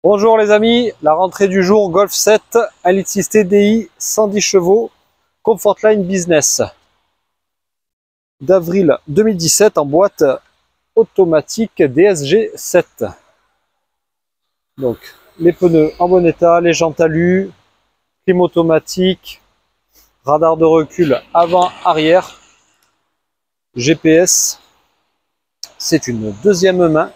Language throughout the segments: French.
Bonjour les amis, la rentrée du jour Golf 7, 1,6 litre TDI, 110 chevaux, Comfortline Business. D'avril 2017 en boîte automatique DSG 7. Donc les pneus en bon état, les jantes alu, clim automatique, radar de recul avant-arrière, GPS. C'est une deuxième main.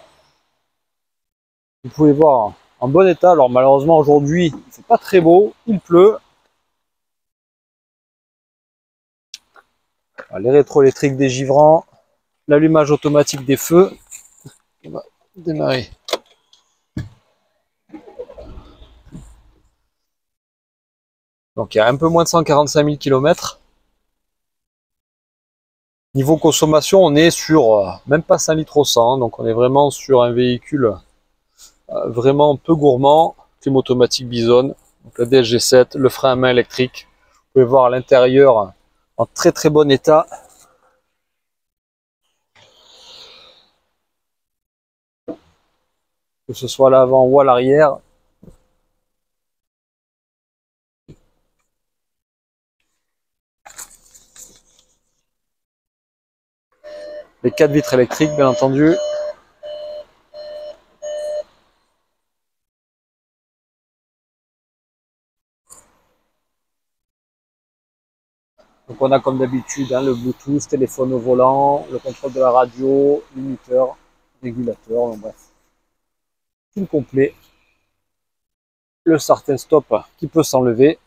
Vous pouvez voir en bon état. Alors malheureusement aujourd'hui il ne fait pas très beau, il pleut. Les rétroélectriques des givrants, l'allumage automatique des feux. On va démarrer. Donc il y a un peu moins de 145 000 km. Niveau consommation, on est sur même pas 5 litres au 100, donc on est vraiment sur un véhicule vraiment peu gourmand. Clim automatique Bison, donc le DSG7, le frein à main électrique. Vous pouvez voir à l'intérieur en très très bon état. Que ce soit à l'avant ou à l'arrière. Les 4 vitres électriques bien entendu. Donc on a comme d'habitude le Bluetooth, téléphone au volant, le contrôle de la radio, limiteur, régulateur, donc bref. Tout complet. Le start and stop qui peut s'enlever.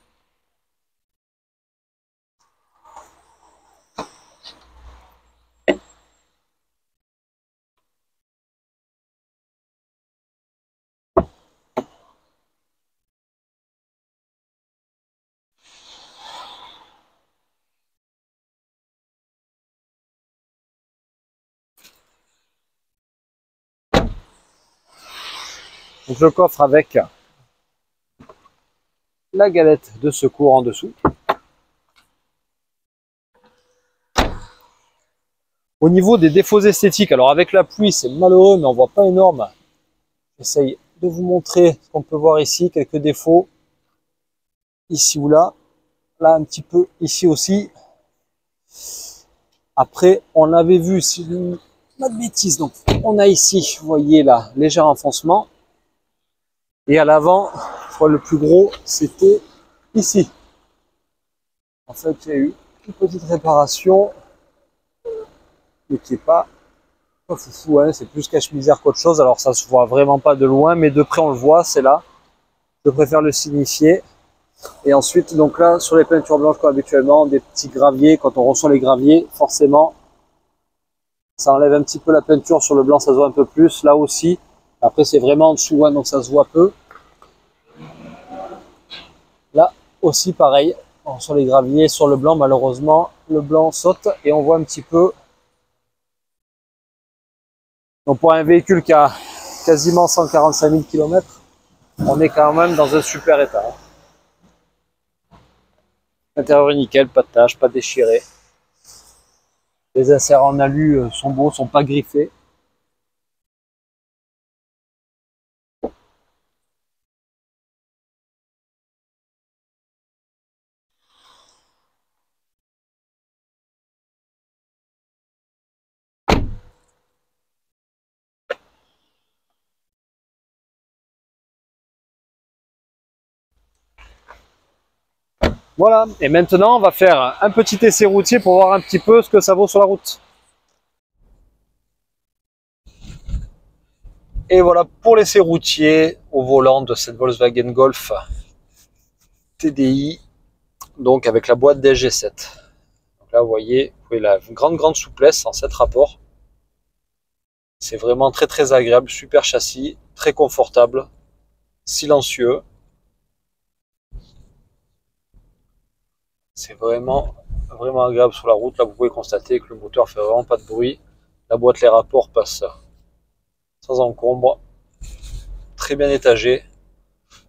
Donc le coffre avec la galette de secours en dessous. Au niveau des défauts esthétiques, alors avec la pluie c'est malheureux mais on voit pas énorme. J'essaye de vous montrer ce qu'on peut voir ici, quelques défauts. Ici ou là, là un petit peu, ici aussi. Après on avait vu, si je ne dis pas de bêtises, donc on a ici, vous voyez là, léger enfoncement. Et à l'avant, je crois le plus gros, c'était ici. En fait, il y a eu une petite réparation, mais qui n'est pas foufou, hein. C'est plus cache-misère qu'autre chose. Alors ça se voit vraiment pas de loin, mais de près on le voit, c'est là. Je préfère le signifier. Et ensuite, donc là, sur les peintures blanches comme habituellement, des petits graviers. Quand on reçoit les graviers, forcément, ça enlève un petit peu la peinture. Sur le blanc, ça se voit un peu plus. Là aussi. Après, c'est vraiment en dessous, hein, donc ça se voit peu. Là aussi, pareil. Sur les graviers, sur le blanc, malheureusement, le blanc saute et on voit un petit peu. Donc pour un véhicule qui a quasiment 145 000 km, on est quand même dans un super état. L'intérieur est nickel, pas de taches, pas déchiré. Les inserts en alu sont beaux, sont pas griffés. Voilà, et maintenant on va faire un petit essai routier pour voir un petit peu ce que ça vaut sur la route. Et voilà pour l'essai routier au volant de cette Volkswagen Golf TDI, donc avec la boîte DSG7. Donc là vous voyez, une grande souplesse en 7 rapports. C'est vraiment très très agréable, super châssis, très confortable, silencieux. C'est vraiment agréable sur la route. Là vous pouvez constater que le moteur fait vraiment pas de bruit. La boîte les rapports passe sans encombre, très bien étagé.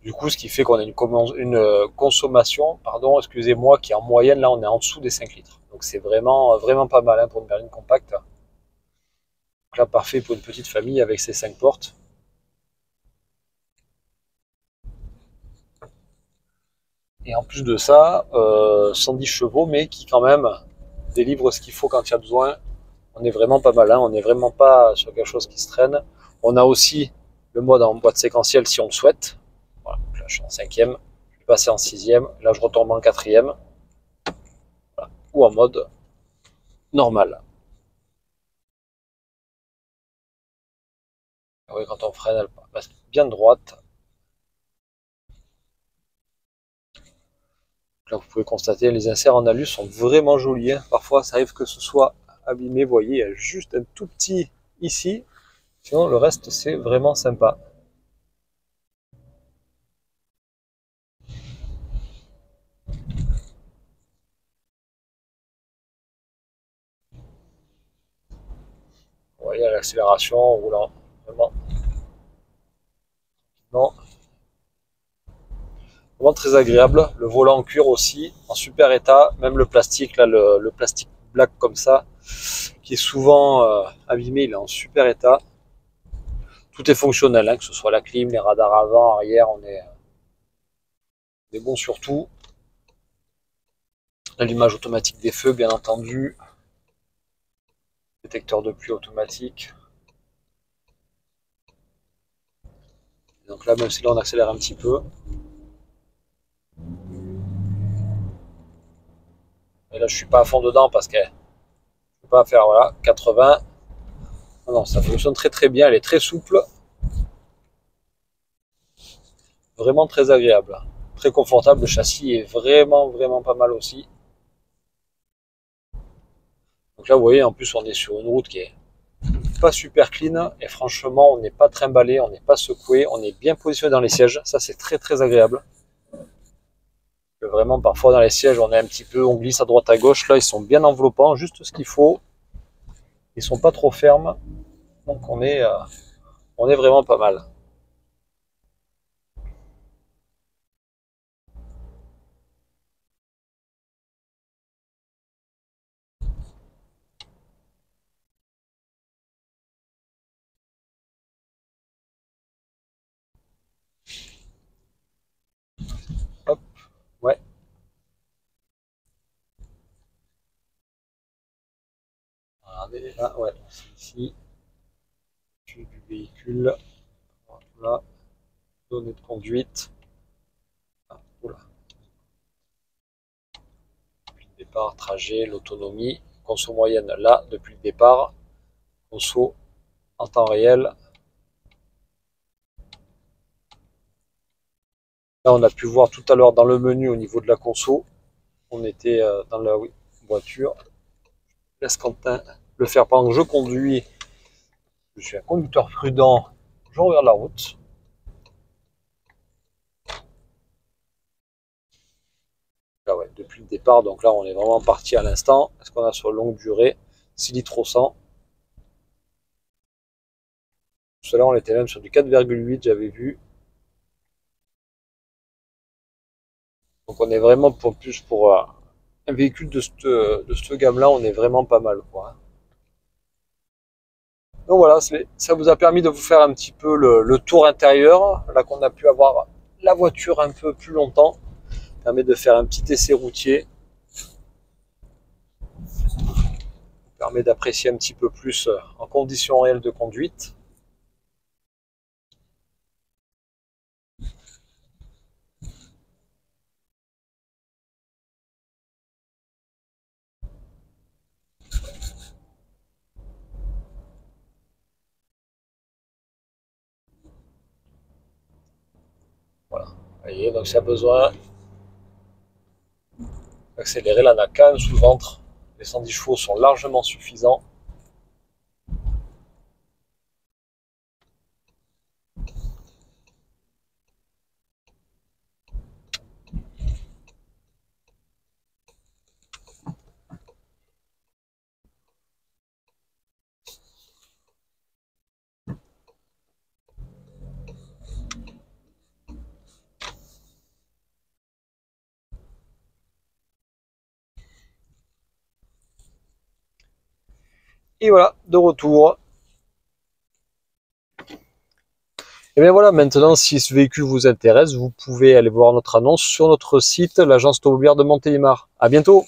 Du coup ce qui fait qu'on a une consommation, pardon, excusez-moi, qui en moyenne là on est en dessous des 5 litres. Donc c'est vraiment pas mal, hein, pour une berline compacte. Donc là parfait pour une petite famille avec ses 5 portes. Et en plus de ça, 110 chevaux, mais qui quand même délivre ce qu'il faut quand il y a besoin. On est vraiment pas mal, hein, on n'est vraiment pas sur quelque chose qui se traîne. On a aussi le mode en boîte séquentielle si on le souhaite. Voilà, là je suis en cinquième, je vais passer en sixième, là je retombe en quatrième, voilà, ou en mode normal. Oui, quand on freine, elle passe bien droite. Là, vous pouvez constater, les inserts en alu sont vraiment jolis, hein. Parfois, ça arrive que ce soit abîmé. Vous voyez, il y a juste un tout petit ici. Sinon, le reste, c'est vraiment sympa. Vous voyez, à l'accélération, en roulant, vraiment, non, vraiment très agréable. Le volant en cuir aussi, en super état. Même le plastique, là, le plastique black comme ça, qui est souvent abîmé, il est en super état. Tout est fonctionnel, hein, que ce soit la clim, les radars avant, arrière, on est bon sur tout. L'allumage automatique des feux, bien entendu. Détecteur de pluie automatique. Donc là, même si là on accélère un petit peu. Et là, je suis pas à fond dedans parce que je peux pas faire, voilà, 80. Non, non, ça fonctionne très très bien. Elle est très souple. Vraiment très agréable. Très confortable. Le châssis est vraiment vraiment pas mal aussi. Donc là, vous voyez, en plus, on est sur une route qui est pas super clean. Et franchement, on n'est pas trimballé, on n'est pas secoué. On est bien positionné dans les sièges. Ça, c'est très très agréable. Vraiment, parfois dans les sièges, on est un petit peu, on glisse à droite à gauche. Là, ils sont bien enveloppants, juste ce qu'il faut. Ils sont pas trop fermes. Donc on est vraiment pas mal. Hop, ouais. Regardez là, ouais. Ici, du véhicule. Voilà. Données de conduite. Ah, oula. Depuis le départ, trajet, l'autonomie. Conso moyenne là, depuis le départ. Conso en temps réel. Là, on a pu voir tout à l'heure dans le menu au niveau de la conso. On était dans la voiture. Laisse Quentin le faire pendant que je conduis. Je suis un conducteur prudent. Je regarde la route. Là, ouais, depuis le départ, donc là, on est vraiment parti à l'instant. Est-ce qu'on a sur longue durée 6 litres au 100. Tout à l'heure, on était même sur du 4,8, j'avais vu. Donc, on est vraiment pour plus pour un véhicule de cette gamme-là, on est vraiment pas mal, quoi. Donc voilà, ça vous a permis de vous faire un petit peu le tour intérieur. Là qu'on a pu avoir la voiture un peu plus longtemps. Ça permet de faire un petit essai routier. Ça permet d'apprécier un petit peu plus en conditions réelles de conduite. Voilà. Vous voyez, donc si a besoin d'accélérer, là on a quand même sous le ventre. Les 110 chevaux sont largement suffisants. Et voilà, de retour. Et bien voilà, maintenant, si ce véhicule vous intéresse, vous pouvez aller voir notre annonce sur notre site, l'agence automobile de Montélimar. À bientôt!